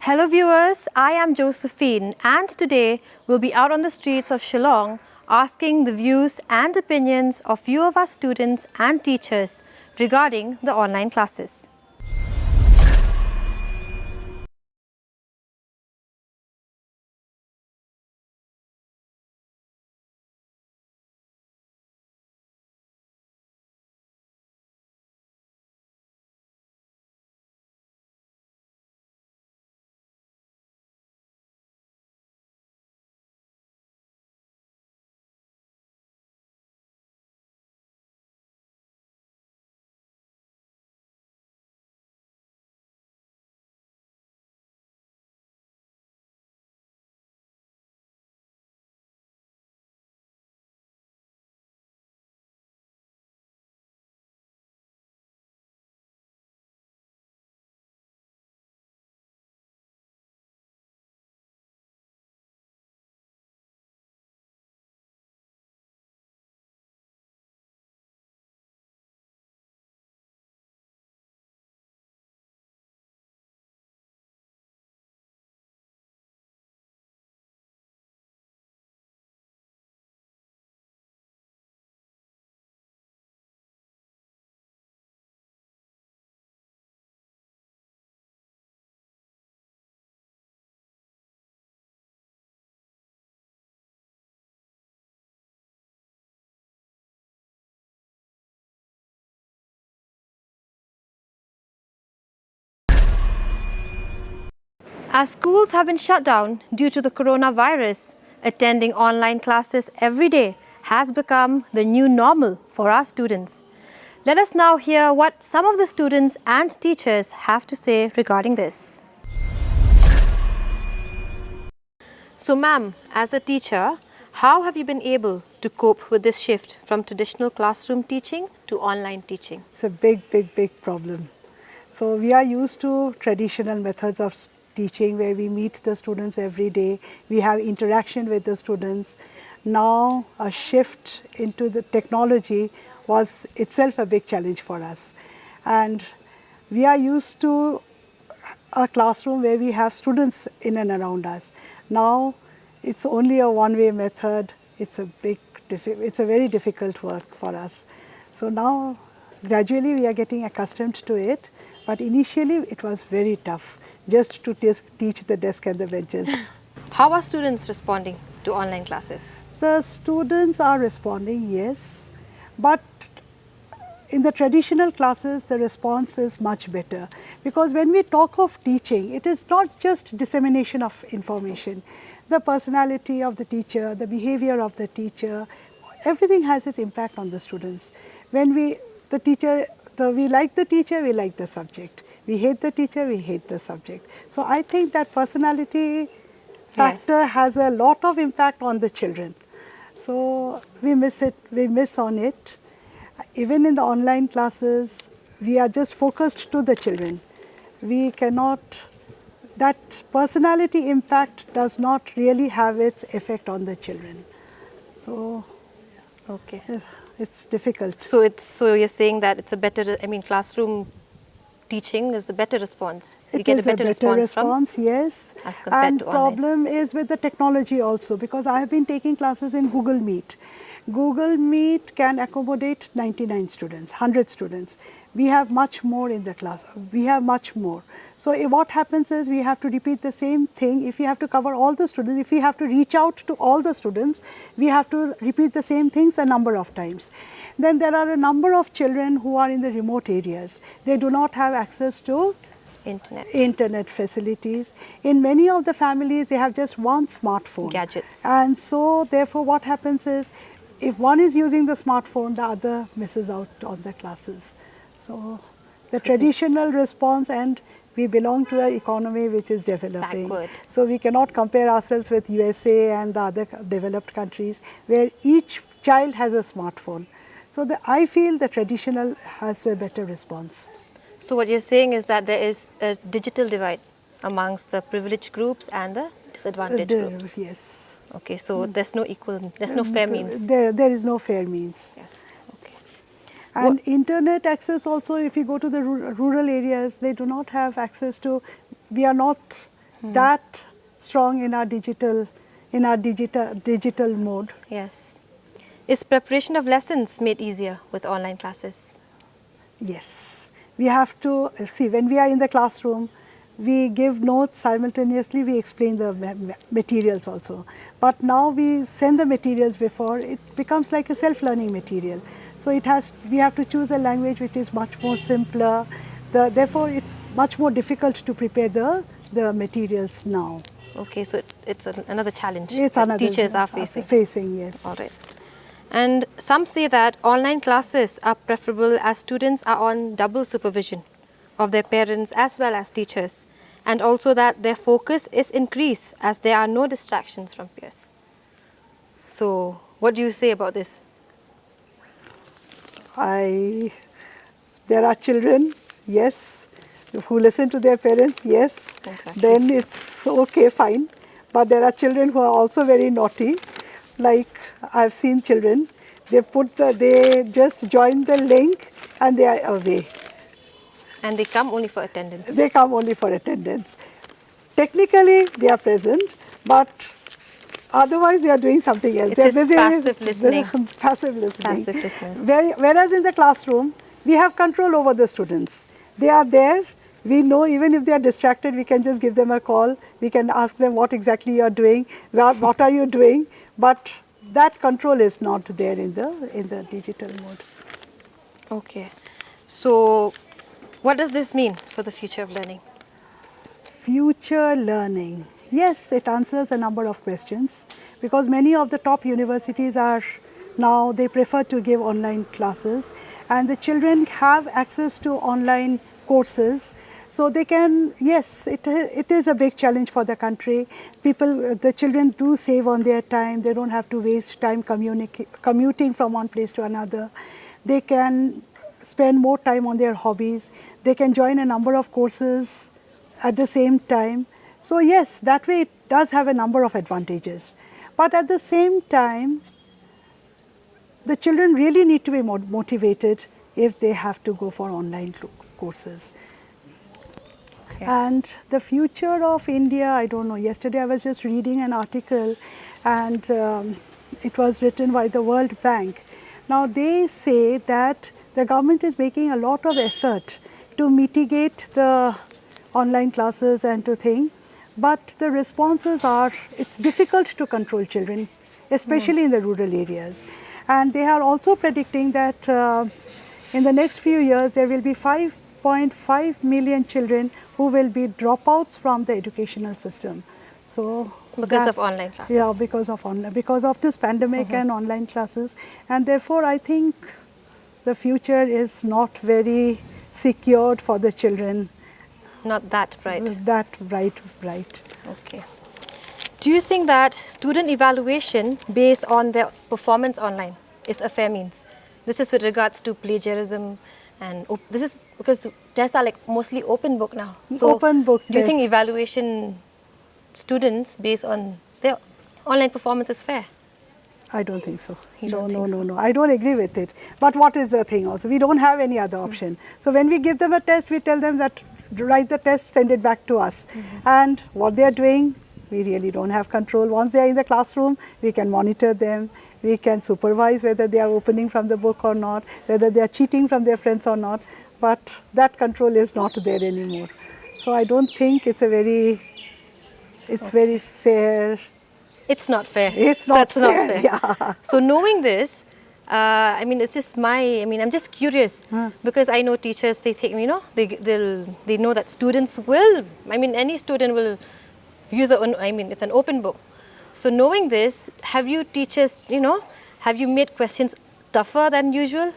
Hello viewers, I am Josephine and today we'll be out on the streets of Shillong asking the views and opinions of few of our students and teachers regarding the online classes. As schools have been shut down due to the coronavirus, attending online classes every day has become the new normal for our students. Let us now hear what some of the students and teachers have to say regarding this. So ma'am, as a teacher, how have you been able to cope with this shift from traditional classroom teaching to online teaching? It's a big problem. So we are used to traditional methods of teaching where we meet the students every day, we have interaction with the students. Now a shift into the technology was itself a big challenge for us. And we are used to a classroom where we have students in and around us. Now it's only a one-way method. It's a very difficult work for us. So now gradually we are getting accustomed to it, but initially it was very tough just to teach the desk and the benches. How are students responding to online classes? The students are responding, yes, but in the traditional classes, the response is much better, because when we talk of teaching, it is not just dissemination of information. The personality of the teacher, the behavior of the teacher, everything has its impact on the students. When we like the teacher, we like the subject. We hate the teacher, we hate the subject. So I think that personality factor has a lot of impact on the children. So we miss on it. Even in the online classes, we are just focused to the children. We cannot, that personality impact does not really have its effect on the children. So, okay, it's difficult. So you're saying that it's a better, classroom teaching is a better response. You get a better response, yes. As compared and to problem online. is with the technology also, because I have been taking classes in Google Meet. Google Meet can accommodate 99 students, 100 students. We have much more in the class. We have much more. So what happens is we have to repeat the same thing. If we have to cover all the students, if we have to reach out to all the students, we have to repeat the same things a number of times. Then there are a number of children who are in the remote areas. They do not have access to internet facilities. In many of the families, they have just one smartphone. Gadgets. And so therefore what happens is, if one is using the smartphone, the other misses out on the classes. So the traditional response, and we belong to an economy which is developing. Backward. So we cannot compare ourselves with USA and the other developed countries where each child has a smartphone. So I feel the traditional has a better response. So what you're saying is that there is a digital divide amongst the privileged groups and the disadvantaged groups. Yes. Okay, so there's no fair means. There is no fair means. Yes. Okay. And internet access also, if you go to the rural areas, they do not have access to, we are not that strong in our digital mode. Yes. Is preparation of lessons made easier with online classes? Yes, we have to see when we are in the classroom, we give notes simultaneously, we explain the materials also. But now we send the materials before, it becomes like a self-learning material. So we have to choose a language which is much more simpler. Therefore, it's much more difficult to prepare the materials now. Okay, so it's another challenge It's that another teachers are facing. Yes. All right. And some say that online classes are preferable as students are on double supervision of their parents as well as teachers, and also that their focus is increased as there are no distractions from peers. So, what do you say about this? There are children, yes, who listen to their parents, yes, Exactly. then it's okay, fine. But there are children who are also very naughty. Like I've seen children, they just join the link and they are away. And they come only for attendance. They come only for attendance. Technically, they are present, but otherwise they are doing something else. It's They're just busy. passive listening. Passive listening. Passive listeners. Whereas in the classroom, we have control over the students. They are there. We know even if they are distracted, we can just give them a call. We can ask them what exactly you are doing, what are you doing. But that control is not there in the digital mode. Okay. So, what does this mean for the future of learning? Future learning. Yes, it answers a number of questions because many of the top universities are now, they prefer to give online classes and the children have access to online courses. So they can, yes, it is a big challenge for the country. The children do save on their time. They don't have to waste time commuting from one place to another. They can spend more time on their hobbies. They can join a number of courses at the same time. So yes, that way it does have a number of advantages. But at the same time, the children really need to be motivated if they have to go for online courses. Okay. And the future of India, I don't know. Yesterday I was just reading an article and it was written by the World Bank. Now they say that the government is making a lot of effort to mitigate the online classes and to think, but the responses are, it's difficult to control children, especially in the rural areas. And they are also predicting that in the next few years, there will be 5.5 million children who will be dropouts from the educational system. So because of online classes. Yeah, because of this pandemic and online classes. And therefore, I think the future is not very secured for the children. Not that bright. That bright. Okay. Do you think that student evaluation based on their performance online is a fair means? This is with regards to plagiarism and this is because tests are like mostly open book now. So open book do you think evaluation students based on their online performance is fair? I don't think so. No. I don't agree with it. But what is the thing also? We don't have any other option. So when we give them a test, we tell them that write the test, send it back to us. And what they are doing, we really don't have control. Once they are in the classroom, we can monitor them. We can supervise whether they are opening from the book or not, whether they are cheating from their friends or not. But that control is not there anymore. So I don't think it's very fair. It's not fair. It's not fair. Not fair. Yeah. So knowing this, I mean, it's just I'm just curious because I know teachers, they think, they know that students will, any student will use it's an open book. So knowing this, have you teachers, have you made questions tougher than usual?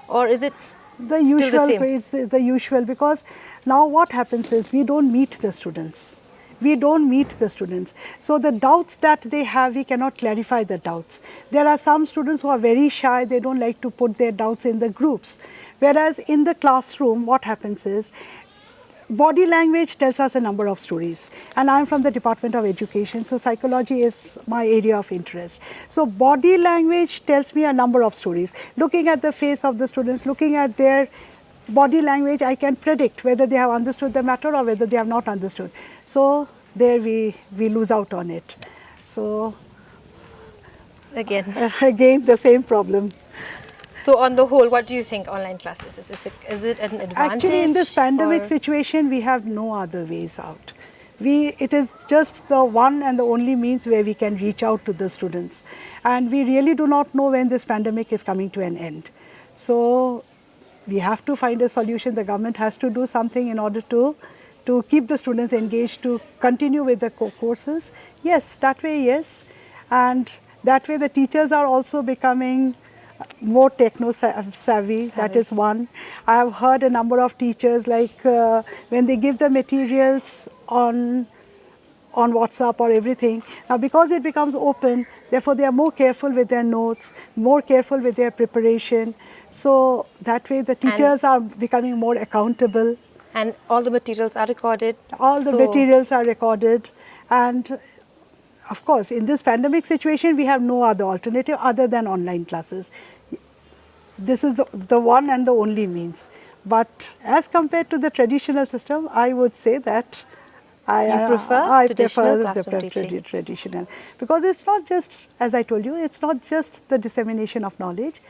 Or is it the usual? It's the usual because now what happens is we don't meet the students. So the doubts that they have, we cannot clarify the doubts. There are some students who are very shy, they don't like to put their doubts in the groups. Whereas in the classroom, what happens is, body language tells us a number of stories. And I'm from the Department of Education, so psychology is my area of interest. So body language tells me a number of stories. Looking at the face of the students, looking at their body language, I can predict whether they have understood the matter or whether they have not understood. So there we lose out on it. So Again. again, the same problem. So on the whole, what do you think online classes is? Is it an advantage? Actually, in this pandemic or- situation, we have no other ways out. It is just the one and the only means where we can reach out to the students. And we really do not know when this pandemic is coming to an end. So we have to find a solution. The government has to do something in order to keep the students engaged, to continue with the courses. Yes, that way, yes. And that way the teachers are also becoming more techno savvy. That is one. I have heard a number of teachers, like when they give the materials on WhatsApp or everything. Now, because it becomes open, therefore they are more careful with their notes, more careful with their preparation. So that way the teachers are becoming more accountable. And all the materials are recorded. All the materials are recorded. And of course, in this pandemic situation, we have no other alternative other than online classes. This is the one and the only means. But as compared to the traditional system, I would say that I prefer the traditional, because it's not just, as I told you, it's not just the dissemination of knowledge.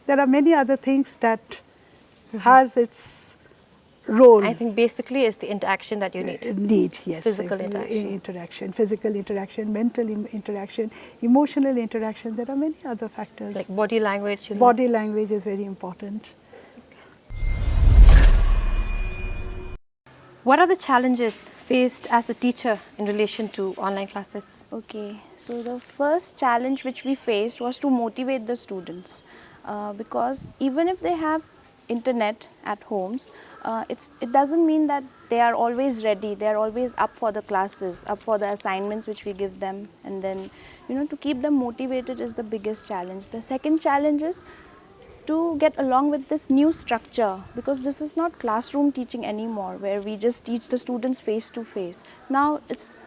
There are many other things that has its role. I think basically it's the interaction that you need. Yes. Physical interaction. Physical interaction, mental interaction, emotional interaction. There are many other factors. Like body language. Body language is very important. What are the challenges faced as a teacher in relation to online classes? Okay, so the first challenge which we faced was to motivate the students, because even if they have internet at homes, it doesn't mean that they are always ready, they are always up for the classes, up for the assignments which we give them, and then to keep them motivated is the biggest challenge. The second challenge is to get along with this new structure, because this is not classroom teaching anymore where we just teach the students face to face. Now it's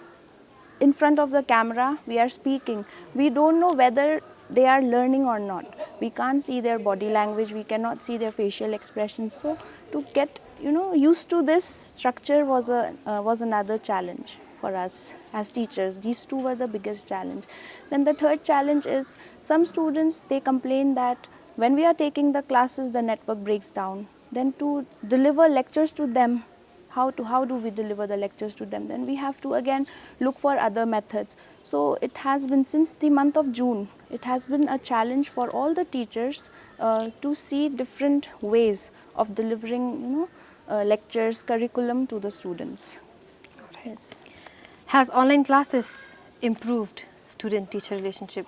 in front of the camera, we are speaking. We don't know whether they are learning or not. We can't see their body language, we cannot see their facial expressions. So to get used to this structure was another challenge for us as teachers. These two were the biggest challenge. Then the third challenge is, some students, they complain that when we are taking the classes, the network breaks down. Then to deliver lectures to them, how do we deliver the lectures to them? Then we have to again look for other methods. So it has been, since the month of June, it has been a challenge for all the teachers to see different ways of delivering lectures, curriculum to the students. Yes. Has online classes improved student-teacher relationship?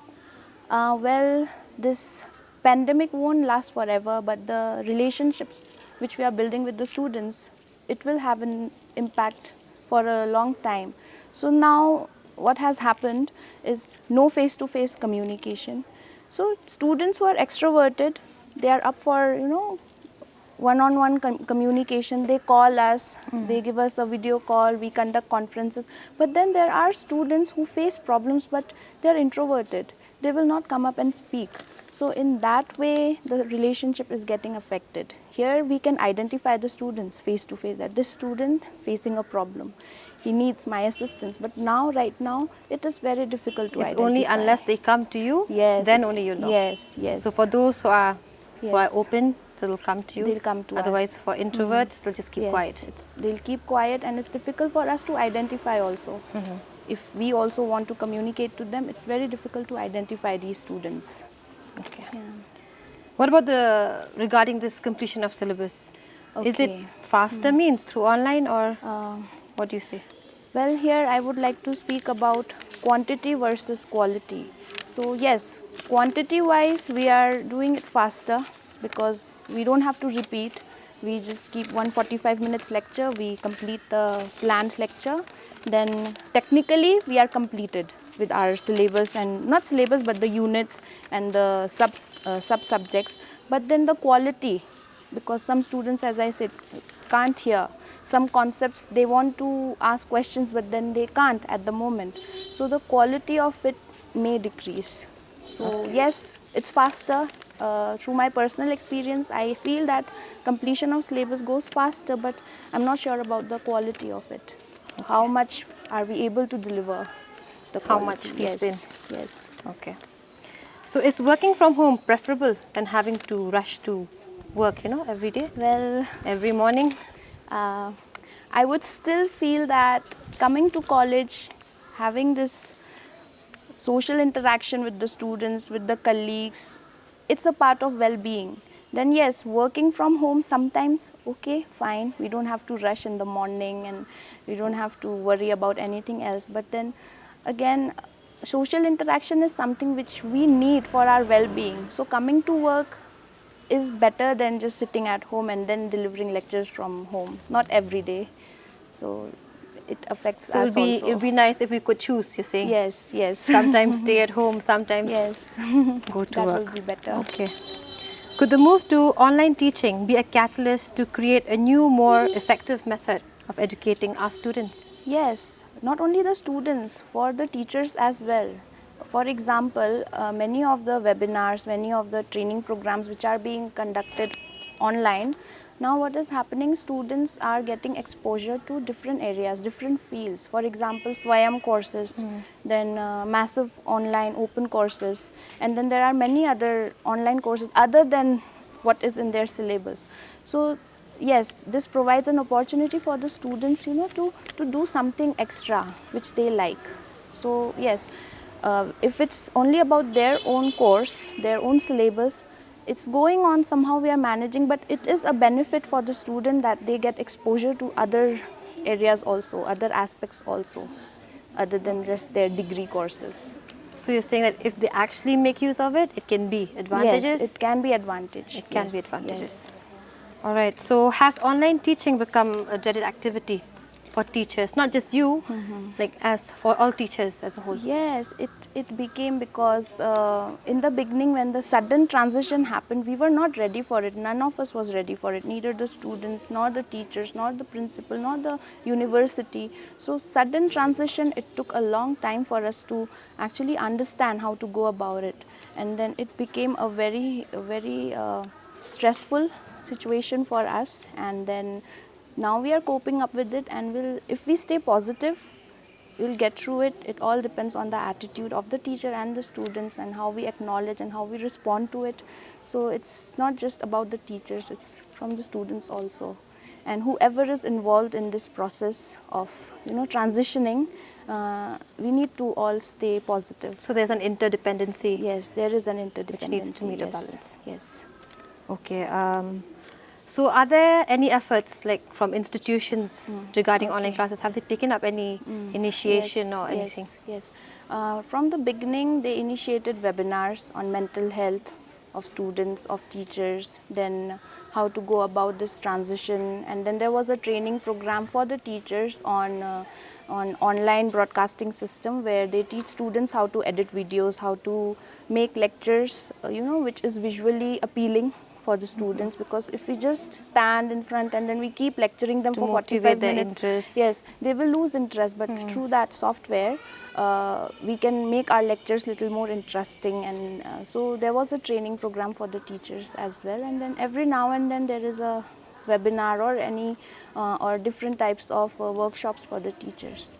Well, this pandemic won't last forever, but the relationships which we are building with the students, it will have an impact for a long time. So now what has happened is no face-to-face communication. So students who are extroverted, they are up for one-on-one communication. They call us, they give us a video call, we conduct conferences. But then there are students who face problems, but they are introverted. They will not come up and speak. So in that way, the relationship is getting affected. Here we can identify the students face to face, that this student facing a problem, he needs my assistance. But now, right now, it is very difficult to identify. It's only unless they come to you, then only you know. Yes, yes. So for those who are open, they'll come to you. They'll come to us. Otherwise, for introverts, they'll just keep quiet. They'll keep quiet, and it's difficult for us to identify also. If we also want to communicate to them, it's very difficult to identify these students. Okay. Yeah. What about regarding this completion of syllabus? Okay. Is it faster means through online, or what do you say? Well, here I would like to speak about quantity versus quality. So yes, quantity wise we are doing it faster because we don't have to repeat. We just keep 145 minutes lecture, we complete the planned lecture. Then technically we are completed with our syllabus, and not syllabus but the units and the sub-subjects. But then the quality, because some students, as I said, can't hear. Some concepts they want to ask questions but then they can't at the moment. So the quality of it may decrease. So yes, it's faster. Through my personal experience, I feel that completion of syllabus goes faster, but I'm not sure about the quality of it. How much are we able to deliver the How quality? much seeps Yes, yes. Okay. So is working from home preferable than having to rush to work, every day, Well, every morning? uh, I would still feel that coming to college, having this social interaction with the students, with the colleagues, it's a part of well-being. Then yes, working from home sometimes, okay, fine, we don't have to rush in the morning and we don't have to worry about anything else. But then again, social interaction is something which we need for our well-being. So coming to work is better than just sitting at home and then delivering lectures from home, not every day. So it affects So us also. it'll be nice if we could choose, you're saying? Yes, yes. Sometimes stay at home, sometimes Yes, go to that work. will be better. Okay. Could the move to online teaching be a catalyst to create a new, more effective method of educating our students? Yes, not only the students, for the teachers as well. For example, many of the webinars, many of the training programs which are being conducted online, now what is happening, students are getting exposure to different areas, different fields. For example, Swayam courses, then massive online open courses, and then there are many other online courses other than what is in their syllabus. So yes, this provides an opportunity for the students, to do something extra which they like. So yes, if it's only about their own course, their own syllabus, it's going on somehow we are managing, but it is a benefit for the student that they get exposure to other areas also, other aspects also, other than just their degree courses. So you're saying that if they actually make use of it, it can be advantages? Yes, it can be advantage. It can be Yes, advantages. yes. All right. So has online teaching become a dreaded activity for teachers? Not just you, like as for all teachers as a whole. Yes, it became because in the beginning when the sudden transition happened, we were not ready for it. None of us was ready for it, neither the students, nor the teachers, nor the principal, nor the university. So sudden transition, it took a long time for us to actually understand how to go about it. And then it became a very stressful situation for us. And then now we are coping up with it, and if we stay positive, we'll get through it. It all depends on the attitude of the teacher and the students and how we acknowledge and how we respond to it. So it's not just about the teachers, it's from the students also. And whoever is involved in this process of transitioning, we need to all stay positive. So there's an interdependency. Yes, there is an interdependency. Which needs to meet a yes. balance. Yes. Okay. So are there any efforts like from institutions regarding online classes? Have they taken up any initiation Yes, or anything? Yes. From the beginning, they initiated webinars on mental health of students, of teachers, then how to go about this transition. And then there was a training program for the teachers on online broadcasting system, where they teach students how to edit videos, how to make lectures, which is visually appealing for the students. Because if we just stand in front and then we keep lecturing them To for motivate 45 their minutes, interest. yes, they will lose interest. But through that software, we can make our lectures little more interesting. And so there was a training program for the teachers as well. And then every now and then there is a webinar or any or different types of workshops for the teachers.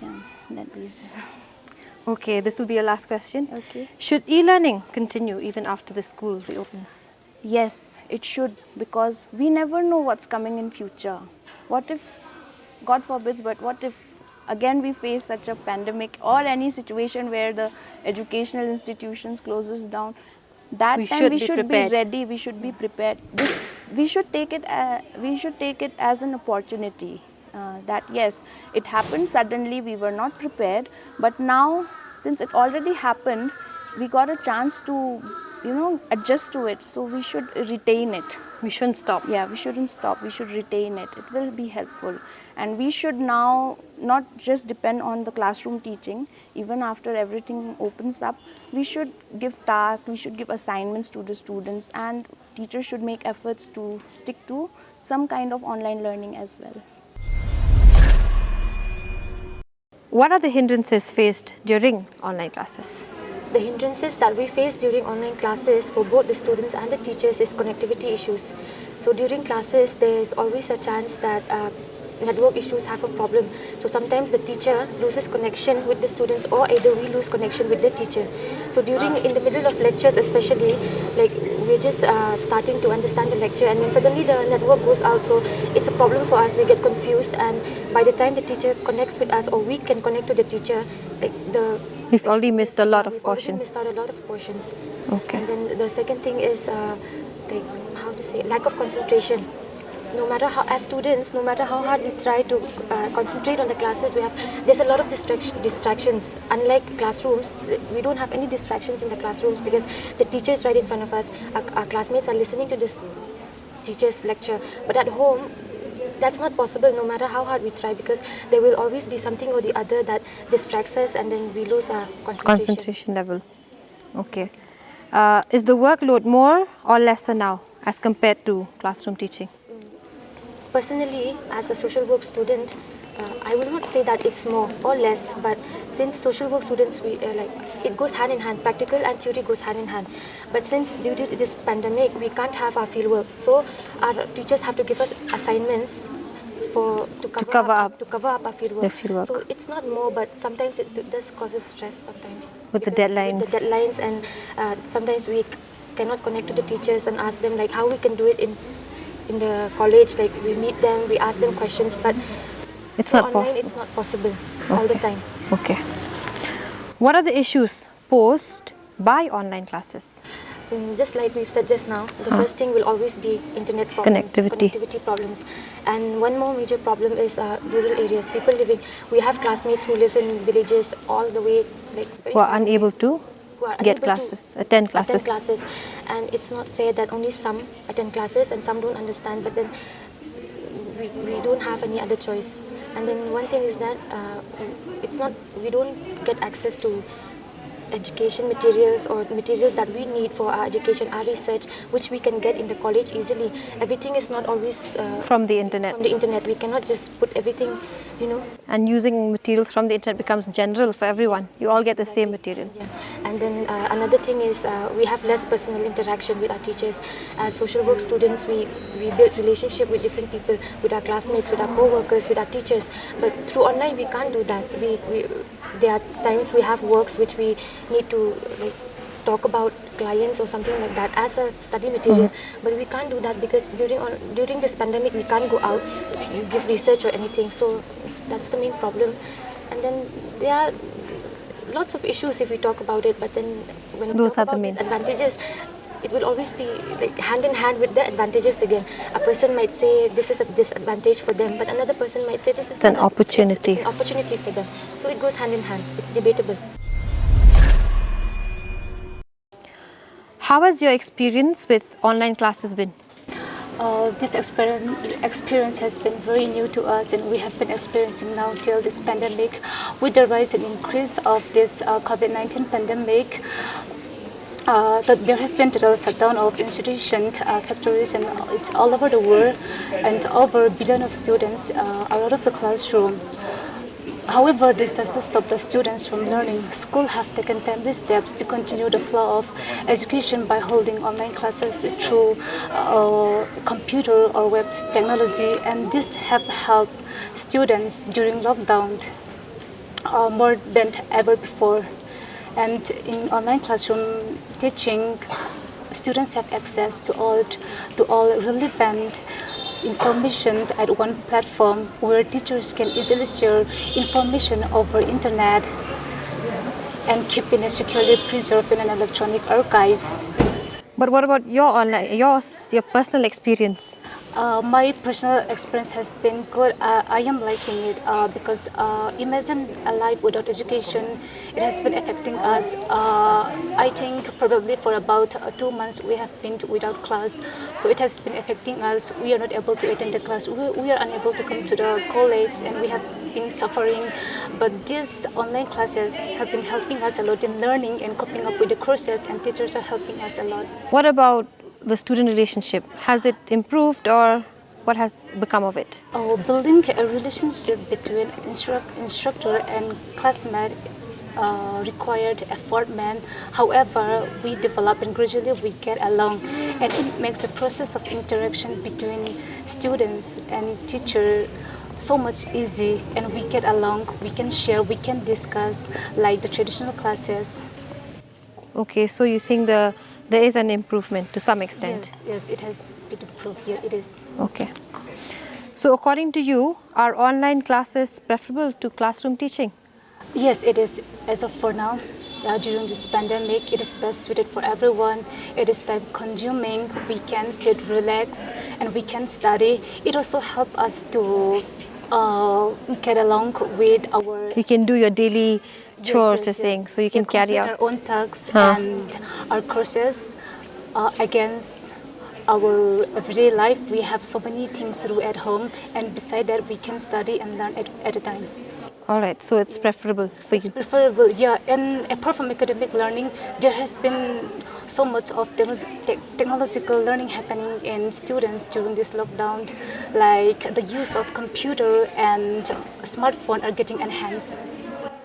Yeah, that is. Okay, this will be your last question. Okay. Should e-learning continue even after the school reopens? Yes, it should, because we never know what's coming in future. What if, God forbids, but what if again we face such a pandemic or any situation where the educational institutions closes down? That We time should we be should prepared. be ready. We should be prepared. We should take it. We should take it as an opportunity. That yes, it happened suddenly. We were not prepared, but now since it already happened, we got a chance to adjust to it. So we should retain it. We shouldn't stop. Yeah, we shouldn't stop. We should retain it. It will be helpful. And we should now not just depend on the classroom teaching. Even after everything opens up, we should give tasks, we should give assignments to the students, and teachers should make efforts to stick to some kind of online learning as well. What are the hindrances faced during online classes? The hindrances that we face during online classes for both the students and the teachers is connectivity issues. So during classes, there is always a chance that network issues have a problem. So sometimes the teacher loses connection with the students, or either we lose connection with the teacher. So in the middle of lectures especially, like we're just starting to understand the lecture, and then suddenly the network goes out, so it's a problem for us. We get confused, and by the time the teacher connects with us, or we can connect to the teacher, like We've already missed a lot of we've portion. already missed out a lot of portions. Okay. And then the second thing is like how to say, lack of concentration. No matter how, as students, no matter how hard we try to concentrate on the classes, there's a lot of distractions. Unlike classrooms, we don't have any distractions in the classrooms because the teacher is right in front of us. Our classmates are listening to this teacher's lecture. But at home, that's not possible no matter how hard we try, because there will always be something or the other that distracts us, and then we lose our Concentration level. Okay. Is the workload more or lesser now as compared to classroom teaching? Personally, as a social work student, I will not say that it's more or less, but since social work students, it goes hand in hand. Practical and theory goes hand in hand. But since due to this pandemic, we can't have our field work, so our teachers have to give us assignments to cover up our field work. So it's not more, but sometimes it does causes stress sometimes. With the deadlines. With the deadlines, and sometimes we cannot connect to the teachers and ask them like how we can do it in the college. Like we meet them, we ask them questions, but it's not online possible. it's not possible all the time. Okay. What are the issues posed by online classes? Just like we've said just now, the first thing will always be internet problems, connectivity problems. And one more major problem is rural areas. We have classmates who live in villages all the way, like Who are unable to get classes, attend classes. And it's not fair that only some attend classes and some don't understand, but then we don't have any other choice. And then one thing is that we don't get access to education materials or materials that we need for our education, our research, which we can get in the college easily. Everything is not always from the internet. From the internet, we cannot just put everything, And using materials from the internet becomes general for everyone. You all get the same material. Yeah. And then another thing is we have less personal interaction with our teachers. As social work students, we build relationship with different people, with our classmates, with our co-workers, with our teachers. But through online, we can't do that. There are times we have works which we need to talk about clients or something like that as a study material, but we can't do that because during this pandemic we can't go out, give research or anything. So that's the main problem. And then there are lots of issues if we talk about it, but then when we Those talk are the about main these advantages, it will always be like hand in hand with the advantages again. A person might say this is a disadvantage for them, but another person might say this is an opportunity. It's an opportunity for them. So it goes hand in hand. It's debatable. How has your experience with online classes been? This experience has been very new to us, and we have been experiencing now till this pandemic. With the rise and increase of this COVID-19 pandemic, there has been total shutdown of institutions, factories, and it's all over the world, and over a billion of students are out of the classroom. However, this does not stop the students from learning. Schools have taken timely steps to continue the flow of education by holding online classes through computer or web technology, and this have helped students during lockdown more than ever before. And in online classroom teaching, students have access to all relevant information at one platform where teachers can easily share information over internet and keep it securely preserved in an electronic archive. But what about your personal experience? My personal experience has been good. I am liking it because imagine a life without education. It has been affecting us. I think probably for about 2 months we have been without class. So it has been affecting us. We are not able to attend the class. We are unable to come to the college, and we have been suffering. But these online classes have been helping us a lot in learning and coping up with the courses, and teachers are helping us a lot. What about the student relationship? Has it improved, or what has become of it? Building a relationship between instructor and classmate required effort, man. However, we develop and gradually we get along, and it makes the process of interaction between students and teacher so much easy, and we get along, we can share, we can discuss like the traditional classes. Okay, so you think there is an improvement to some extent? Yes, yes, it has been improved. Yeah, it is. Okay. So according to you, are online classes preferable to classroom teaching? Yes, it is. As of for now, during this pandemic, it is best suited for everyone. It is time consuming. We can sit, relax, and we can study. It also helps us to get along with our You can do your daily chores, yes, you're saying, so you yeah, can carry complete out. our own tasks Huh. and our courses against our everyday life. We have so many things to do at home, and beside that, we can study and learn at a time. All right, so it's preferable for It's you. preferable, yeah. And apart from academic learning, there has been so much of technological learning happening in students during this lockdown, like the use of computer and smartphone are getting enhanced.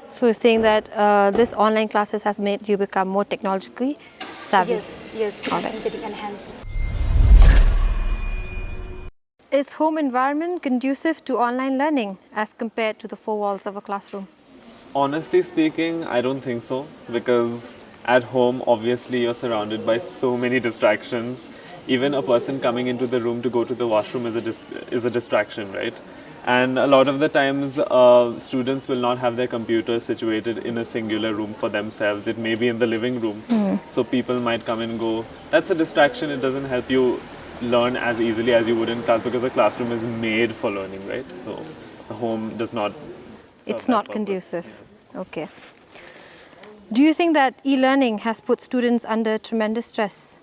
So you're saying that this online classes has made you become more technologically savvy. Yes, yes, it All has right. been getting enhanced. Is home environment conducive to online learning as compared to the four walls of a classroom? Honestly speaking, I don't think so, because at home, obviously, you're surrounded by so many distractions. Even a person coming into the room to go to the washroom is a distraction, right? And a lot of the times, students will not have their computers situated in a singular room for themselves. It may be in the living room, so people might come and go. That's a distraction. It doesn't help you learn as easily as you would in class, because a classroom is made for learning, right? So the home does not serve It's that not purpose. conducive. Okay. Do you think that e-learning has put students under tremendous stress?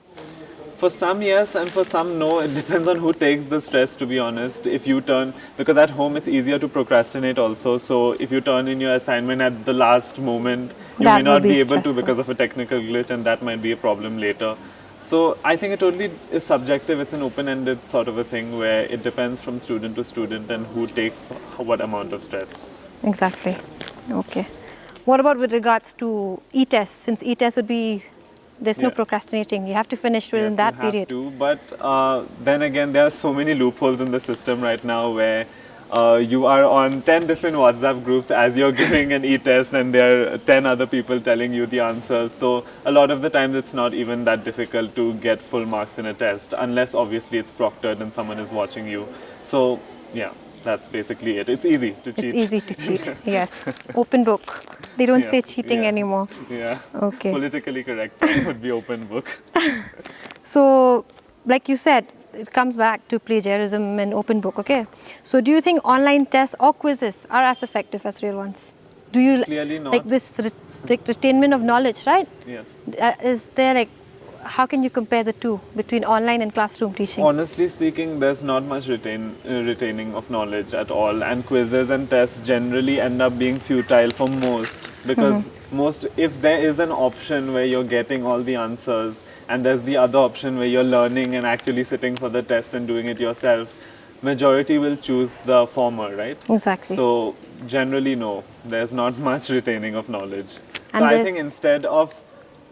For some, yes, and for some, no. It depends on who takes the stress, to be honest. If you turn, because at home it's easier to procrastinate also. So if you turn in your assignment at the last moment, you That may will not be be able to stressful. because of a technical glitch, and that might be a problem later. So I think it totally is subjective. It's an open-ended sort of a thing where it depends from student to student and who takes what amount of stress. Exactly. Okay. What about with regards to e-tests? Since e-tests would be, there's no Yeah. procrastinating. You have to finish within Yes, that you have period. to. But then again, there are so many loopholes in the system right now where you are on 10 different WhatsApp groups as you're giving an e-test, and there are 10 other people telling you the answers. So a lot of the times it's not even that difficult to get full marks in a test, unless obviously it's proctored and someone is watching you. So yeah, that's basically it. It's easy to cheat. It's easy to cheat. Yes. Open book. They don't say Yes, cheating yeah. anymore. Yeah. Okay. Politically correct term would be open book. So, like you said, it comes back to plagiarism and open book, okay? So, do you think online tests or quizzes are as effective as real ones? Do you Clearly like not. this like retainment of knowledge, right? Yes. Is there like, how can you compare the two between online and classroom teaching? Honestly speaking, there's not much retaining of knowledge at all, and quizzes and tests generally end up being futile for most, because most, if there is an option where you're getting all the answers and there's the other option where you're learning and actually sitting for the test and doing it yourself, majority will choose the former, right? Exactly. So generally, no, there's not much retaining of knowledge. And So I think there's- instead of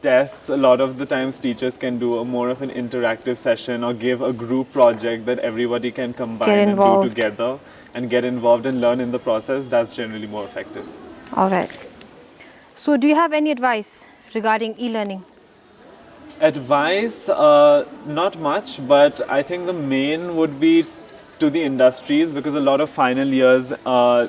tests, a lot of the times teachers can do a more of an interactive session or give a group project that everybody can combine and do involved. together and get involved and learn in the process. That's generally more effective. All right. So, do you have any advice regarding e-learning? Advice, not much, but I think the main would be to the industries, because a lot of final years,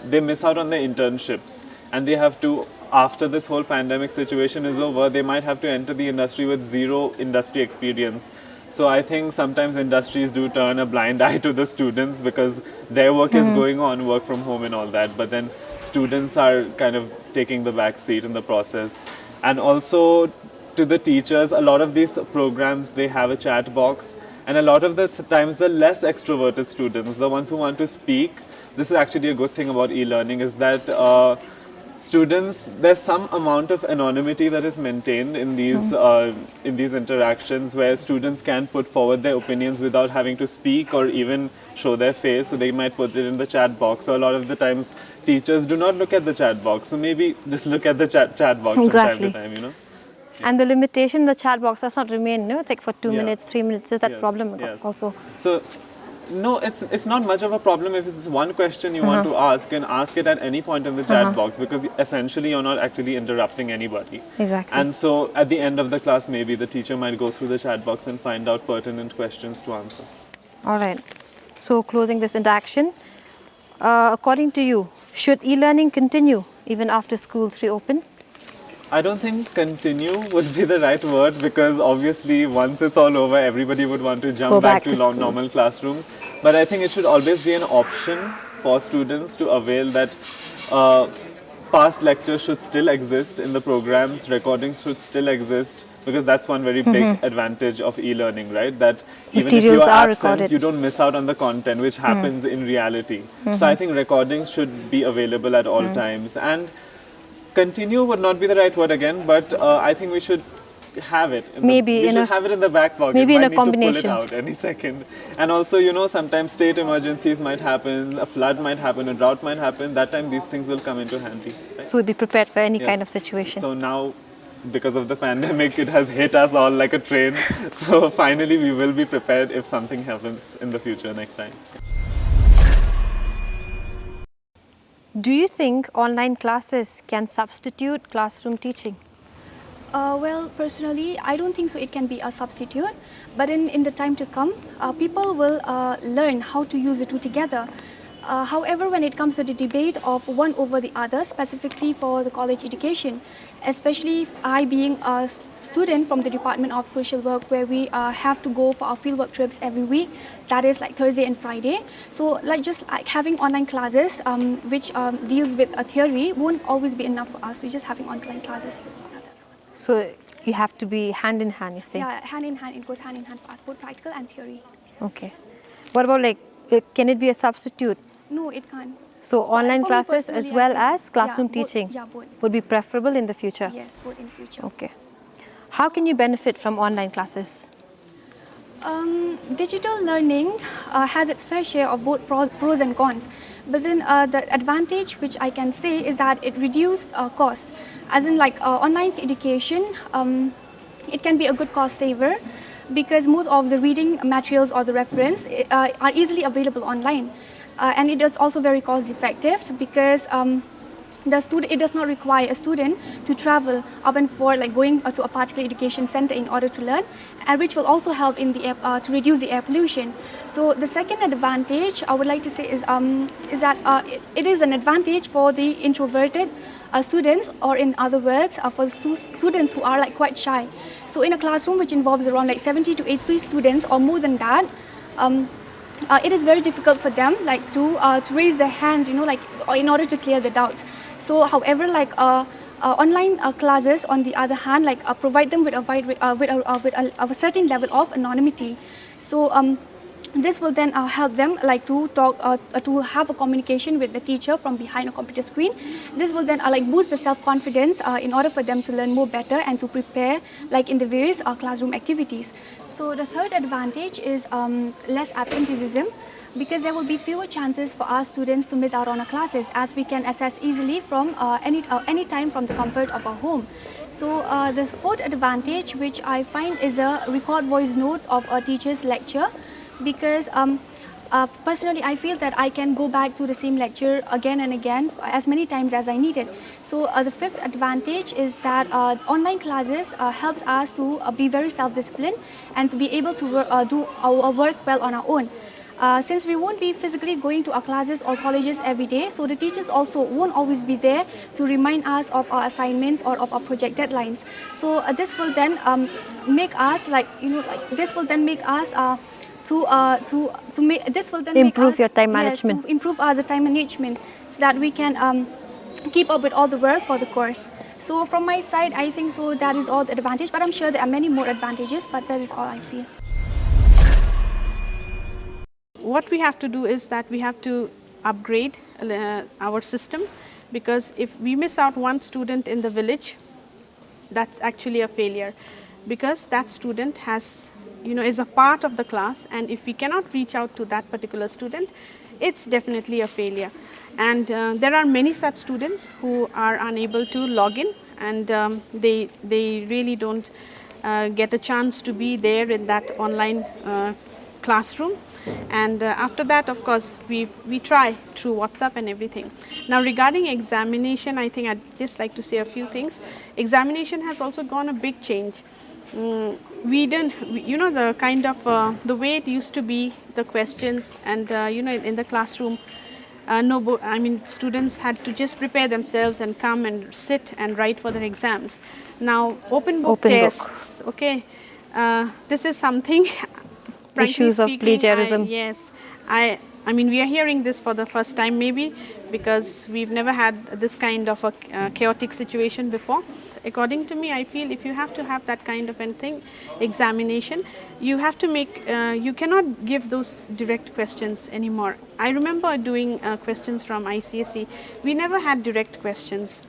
they miss out on their internships, and they have to, after this whole pandemic situation is over, they might have to enter the industry with zero industry experience. So I think sometimes industries do turn a blind eye to the students, because their work is going on, work from home and all that, but then students are kind of taking the back seat in the process. And also to the teachers, a lot of these programs, they have a chat box, and a lot of the times the less extroverted students, the ones who want to speak, this is actually a good thing about e-learning, is that students, there's some amount of anonymity that is maintained in these interactions, where students can put forward their opinions without having to speak or even show their face. So they might put it in the chat box. So a lot of the times teachers do not look at the chat box, so maybe just look at the chat box Exactly. from time to time, And the limitation in the chat box does not remain, no? It's like for 2 Yeah. minutes, 3 minutes. Is that Yes, problem yes. also? So No, it's not much of a problem if it's one question you want to ask, and ask it at any point in the chat box, because essentially you're not actually interrupting anybody. Exactly. And so at the end of the class, maybe the teacher might go through the chat box and find out pertinent questions to answer. All right. So closing this interaction, according to you, should e-learning continue even after schools reopen? I don't think continue would be the right word, because obviously once it's all over, everybody would want to Go jump back back to to school. normal classrooms. But I think it should always be an option for students to avail that past lectures should still exist in the programs, recordings should still exist, because that's one very big advantage of e-learning, right? That even if you Materials are are absent, recorded. you don't miss out on the content, which happens in reality. So I think recordings should be available at all times. And continue would not be the right word again, but I think we should have it. Maybe we should have it in the back pocket. maybe in Might a need combination. to pull it out any second. And also, you know, sometimes state emergencies might happen, a flood might happen, a drought might happen. That time these things will come into handy. Right? So we'll be prepared for any kind Yes. of situation. So now, because of the pandemic, it has hit us all like a train. So finally, we will be prepared if something happens in the future next time. Do you think online classes can substitute classroom teaching? Well, personally, I don't think so it can be a substitute, but in the time to come, people will learn how to use the two together. However, when it comes to the debate of one over the other, specifically for the college education, especially I being a student from the Department of Social Work, where we have to go for our fieldwork trips every week, that is like Thursday and Friday. So just like having online classes, which deals with a theory, won't always be enough for us. So just having online classes. Yeah, that's all. So you have to be hand in hand, you say? Yeah, hand in hand, it goes hand in hand for us, both practical and theory. Okay. What about like, can it be a substitute? No, it can't. So online for me classes personally, as I well think- as classroom yeah, both- teaching yeah, both. would be preferable in the future? Yes, both in future. Okay. How can you benefit from online classes? Digital learning has its fair share of both pros and cons. But then the advantage which I can say is that it reduced cost. As in like online education, it can be a good cost saver because most of the reading materials or the reference are easily available online. And it is also very cost effective because it does not require a student to travel up and forth, like going to a particular education center in order to learn, and which will also help in the air, to reduce the air pollution. So the second advantage I would like to say is that it is an advantage for the introverted students, or in other words, for students who are like quite shy. So in a classroom which involves around like 70 to 80 students or more than that, it is very difficult for them like to raise their hands, like in order to clear the doubts. So however, like online classes on the other hand, like provide them with a certain level of anonymity. So this will then help them like to talk, to have a communication with the teacher from behind a computer screen. This will then like boost the self-confidence in order for them to learn more better and to prepare like in the various classroom activities. So the third advantage is less absenteeism, because there will be fewer chances for our students to miss out on our classes, as we can access easily from any time from the comfort of our home. So the fourth advantage which I find is a record voice notes of a teacher's lecture, because personally I feel that I can go back to the same lecture again and again as many times as I need it. So the fifth advantage is that online classes helps us to be very self-disciplined and to be able to do our work well on our own. Since we won't be physically going to our classes or colleges every day, so the teachers also won't always be there to remind us of our assignments or of our project deadlines. So this will then make us this will then make us Improve your time management. To improve our time management, so that we can keep up with all the work for the course. So from my side, I think so that is all the advantage, but I'm sure there are many more advantages, but that is all I feel. What we have to do is that we have to upgrade our system, because if we miss out one student in the village, that's actually a failure, because that student has is a part of the class, and if we cannot reach out to that particular student, it's definitely a failure. And there are many such students who are unable to log in, and they really don't get a chance to be there in that online classroom, and after that, of course, we try through WhatsApp and everything. Now, regarding examination, I think I'd just like to say a few things. Examination has also gone a big change. We didn't, you know, the kind of the way it used to be, the questions, and you know, in the classroom, I mean, students had to just prepare themselves and come and sit and write for their exams. Now, open book tests, okay, this is something. Issues of plagiarism. Yes, I mean, we are hearing this for the first time, maybe because we've never had this kind of a chaotic situation before. According to me, I feel if you have to have that kind of examination, you have to make, you cannot give those direct questions anymore. I remember doing questions from ICSE. We never had direct questions.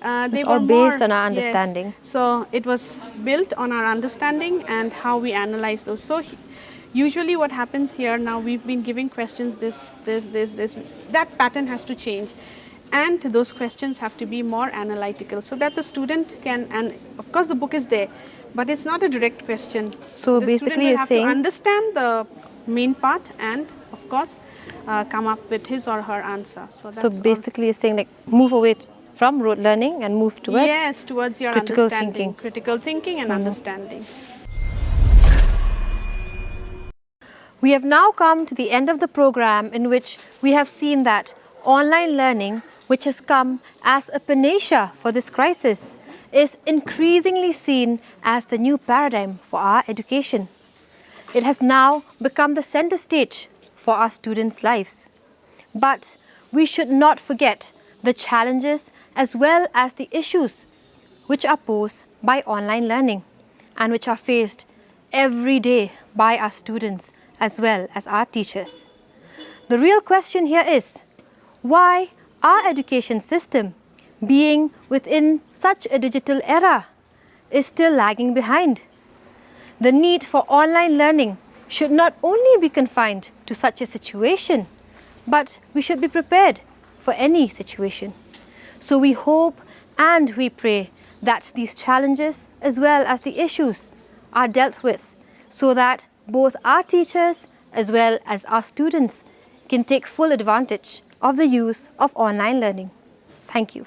They were all based on our understanding. Yes, so it was built on our understanding and how we analyze those. So usually what happens here now, we've been giving questions this, that pattern has to change. And those questions have to be more analytical so that the student can, and of course the book is there, but it's not a direct question. So the basically you're saying, to understand the main part and of course come up with his or her answer. So basically you're saying like move away from rote learning and move towards, yes, towards your critical understanding, thinking. Critical thinking and understanding. We have now come to the end of the program, in which we have seen that online learning, which has come as a panacea for this crisis, is increasingly seen as the new paradigm for our education. It has now become the center stage for our students' lives. But we should not forget the challenges as well as the issues which are posed by online learning and which are faced every day by our students as well as our teachers. The real question here is, why our education system, being within such a digital era, is still lagging behind? The need for online learning should not only be confined to such a situation, but we should be prepared for any situation. So we hope and we pray that these challenges as well as the issues are dealt with, so that both our teachers as well as our students can take full advantage of the use of online learning. Thank you.